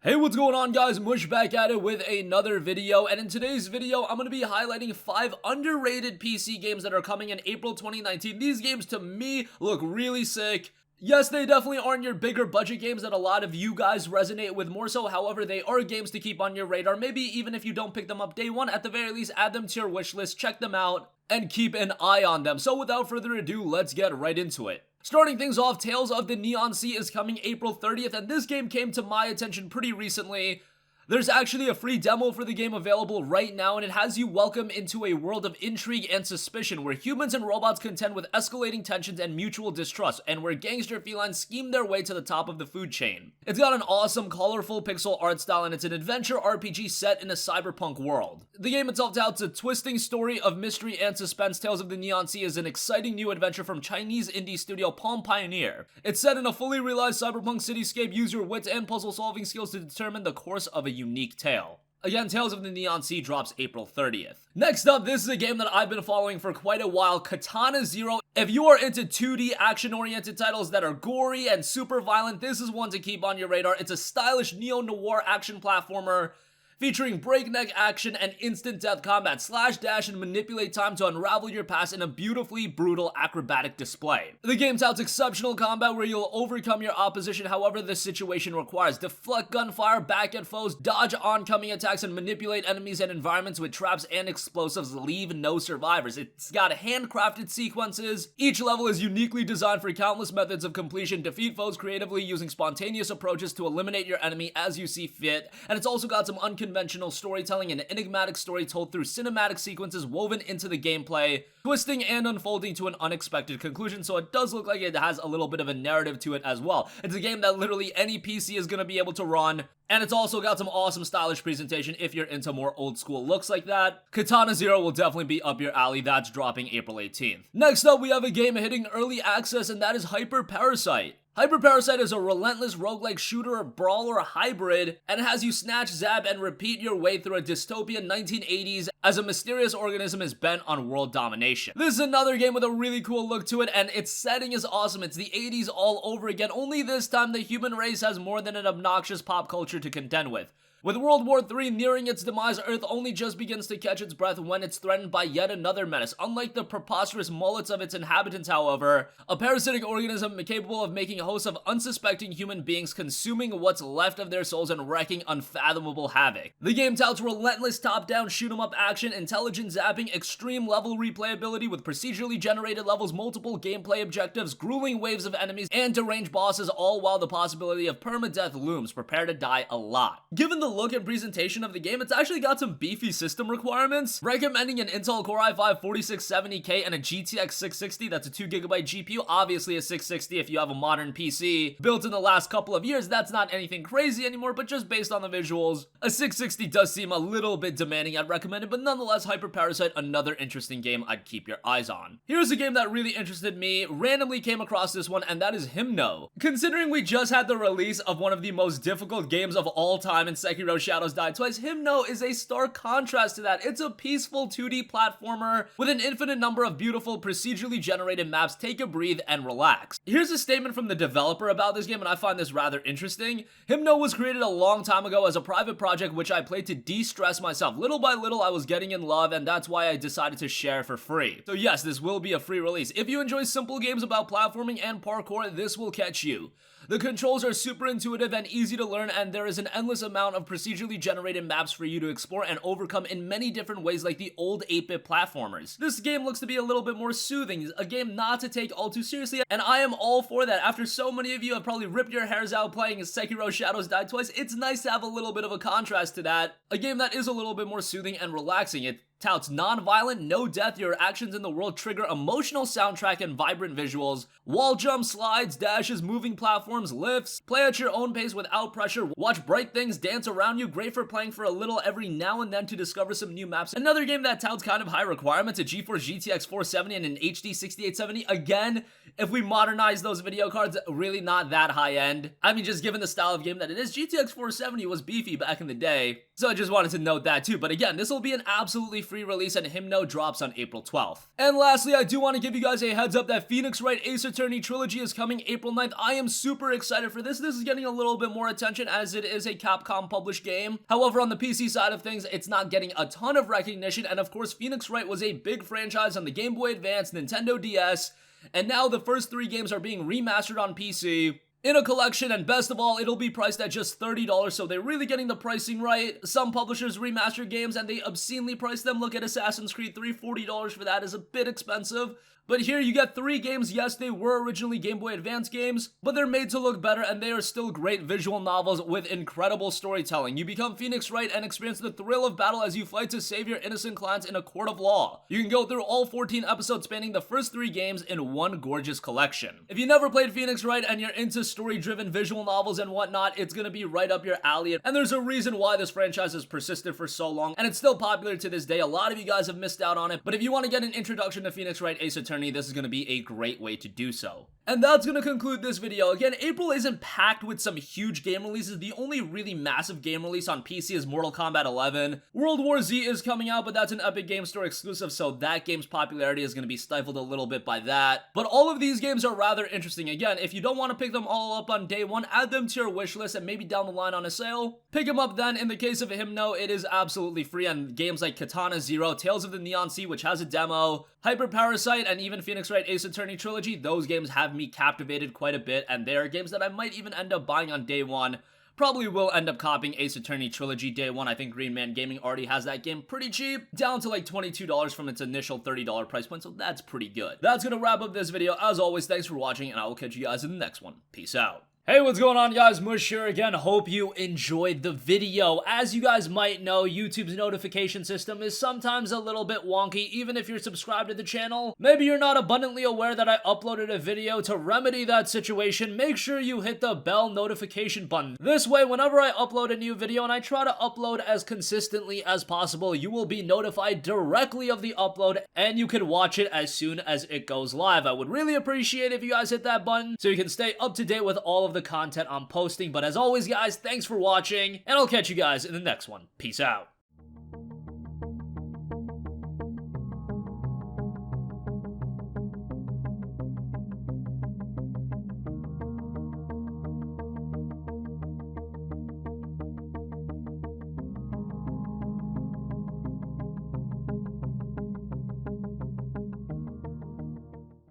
Hey, what's going on, guys? Mush back at it with another video, and in today's video I'm going to be highlighting 5 underrated PC games that are coming in April 2019. These games to me look really sick. Yes, they definitely aren't your bigger budget games that a lot of you guys resonate with more so. However, they are games to keep on your radar. Maybe even if you don't pick them up day one, at the very least add them to your wish list, check them out, and keep an eye on them. So without further ado, let's get right into it. Starting things off, Tales of the Neon Sea is coming April 30th, and this game came to my attention pretty recently. There's actually a free demo for the game available right now, and it has you welcome into a world of intrigue and suspicion where humans and robots contend with escalating tensions and mutual distrust, and where gangster felines scheme their way to the top of the food chain. It's got an awesome, colorful pixel art style, and it's an adventure RPG set in a cyberpunk world. The game itself touts a twisting story of mystery and suspense. Tales of the Neon Sea is an exciting new adventure from Chinese indie studio Palm Pioneer. It's set in a fully realized cyberpunk cityscape. Use your wits and puzzle-solving skills to determine the course of a unique tale. Again, Tales of the Neon Sea drops April 30th. Next up, this is a game that I've been following for quite a while, Katana Zero. If you are into 2D action-oriented titles that are gory and super violent, this is one to keep on your radar. It's a stylish neo-noir action platformer featuring breakneck action and instant death combat. Slash, dash, and manipulate time to unravel your past in a beautifully brutal acrobatic display. The game touts exceptional combat where you'll overcome your opposition however the situation requires. Deflect gunfire back at foes, dodge oncoming attacks, and manipulate enemies and environments with traps and explosives. Leave no survivors. It's got handcrafted sequences. Each level is uniquely designed for countless methods of completion. Defeat foes creatively using spontaneous approaches to eliminate your enemy as you see fit. And it's also got some unconventional storytelling and enigmatic story told through cinematic sequences woven into the gameplay, twisting and unfolding to an unexpected conclusion, so it does look like it has a little bit of a narrative to it as well. It's a game that literally any PC is going to be able to run, and it's also got some awesome stylish presentation if you're into more old school looks like that. Katana Zero will definitely be up your alley. That's dropping April 18th. Next up, we have a game hitting early access, and that is Parasite. Parasite is a relentless roguelike shooter or brawler hybrid, and it has you snatch, zap, and repeat your way through a dystopian 1980s as a mysterious organism is bent on world domination. This is another game with a really cool look to it, and its setting is awesome. It's the 80s all over again, only this time the human race has more than an obnoxious pop culture to contend with. With World War III nearing its demise, Earth only just begins to catch its breath when it's threatened by yet another menace. Unlike the preposterous mullets of its inhabitants, however, a parasitic organism capable of making hosts of unsuspecting human beings, consuming what's left of their souls and wreaking unfathomable havoc. The game touts relentless top-down shoot-'em-up action, intelligent zapping, extreme level replayability with procedurally generated levels, multiple gameplay objectives, grueling waves of enemies, and deranged bosses, all while the possibility of permadeath looms. Prepare to die a lot. Given the look and presentation of the game, it's actually got some beefy system requirements, recommending an Intel Core i5 4670K and a GTX 660. That's a 2GB GPU, obviously a 660 if you have a modern PC built in the last couple of years. That's not anything crazy anymore, but just based on the visuals, a 660 does seem a little bit demanding. I'd recommend it, but nonetheless, Parasite, another interesting game I'd keep your eyes on. Here's a game that really interested me, randomly came across this one, and that is Himnot. Considering we just had the release of one of the most difficult games of all time in Sekiro Shadows Die Twice, Himnot is a stark contrast to that. It's a peaceful 2D platformer with an infinite number of beautiful procedurally generated maps. Take a breathe and relax. Here's a statement from the developer about this game, and I find this rather interesting. Himnot was created a long time ago as a private project which I played to de-stress myself. Little by little I was getting in love, and that's why I decided to share for free. So yes, this will be a free release. If you enjoy simple games about platforming and parkour, this will catch you. The controls are super intuitive and easy to learn, and there is an endless amount of procedurally generated maps for you to explore and overcome in many different ways like the old 8-bit platformers. This game looks to be a little bit more soothing, a game not to take all too seriously, and I am all for that. After so many of you have probably ripped your hairs out playing Sekiro Shadows Die Twice, it's nice to have a little bit of a contrast to that. A game that is a little bit more soothing and relaxing. It touts non-violent, no death, your actions in the world trigger emotional soundtrack and vibrant visuals, wall jumps, slides, dashes, moving platforms, lifts, play at your own pace without pressure, watch bright things dance around you, great for playing for a little every now and then to discover some new maps. Another game that touts kind of high requirements, a GeForce GTX 470 and an HD 6870. Again, if we modernize those video cards, really not that high end. I mean, just given the style of game that it is, GTX 470 was beefy back in the day, so I just wanted to note that too. But again, this will be an absolutely free release, and Himnot drops on April 12th. And lastly, I do want to give you guys a heads up that Phoenix Wright Ace Attorney Trilogy is coming April 9th. I am super excited for this. This is getting a little bit more attention as it is a Capcom published game. However, on the PC side of things, it's not getting a ton of recognition, and of course, Phoenix Wright was a big franchise on the Game Boy Advance, Nintendo DS, and now the first 3 games are being remastered on PC in a collection, and best of all, it'll be priced at just $30, so they're really getting the pricing right. Some publishers remaster games and they obscenely price them. Look at Assassin's Creed 3, $40 for that is a bit expensive. But here you get 3 games. Yes, they were originally Game Boy Advance games, but they're made to look better, and they are still great visual novels with incredible storytelling. You become Phoenix Wright and experience the thrill of battle as you fight to save your innocent clients in a court of law. You can go through all 14 episodes spanning the first 3 games in one gorgeous collection. If you never played Phoenix Wright and you're into story-driven visual novels and whatnot, it's gonna be right up your alley. And there's a reason why this franchise has persisted for so long, and it's still popular to this day. A lot of you guys have missed out on it, but if you want to get an introduction to Phoenix Wright Ace Attorney, this is going to be a great way to do so. And that's going to conclude this video. Again, April isn't packed with some huge game releases. The only really massive game release on PC is Mortal Kombat 11. World War Z is coming out, but that's an Epic Game Store exclusive, so that game's popularity is going to be stifled a little bit by that. But all of these games are rather interesting. Again, if you don't want to pick them all up on day one, add them to your wish list and maybe down the line on a sale, pick them up then. In the case of Himnot, it is absolutely free, and games like Katana Zero, Tales of the Neon Sea, which has a demo, Hyper Parasite, and even Phoenix Wright Ace Attorney Trilogy, those games have me captivated quite a bit, and they are games that I might even end up buying on day one. Probably will end up copying Ace Attorney Trilogy day one. I think Green Man Gaming already has that game pretty cheap, down to like $22 from its initial $30 price point, so that's pretty good. That's gonna wrap up this video. As always, thanks for watching, and I will catch you guys in the next one. Peace out. Hey, what's going on, guys? Mush here again. Hope you enjoyed the video. As you guys might know, YouTube's notification system is sometimes a little bit wonky, even if you're subscribed to the channel. Maybe you're not abundantly aware that I uploaded a video. To remedy that situation, make sure you hit the bell notification button. This way, whenever I upload a new video, and I try to upload as consistently as possible, you will be notified directly of the upload, and you can watch it as soon as it goes live. I would really appreciate if you guys hit that button so you can stay up to date with all of the content I'm posting. But as always, guys, thanks for watching, and I'll catch you guys in the next one. Peace out.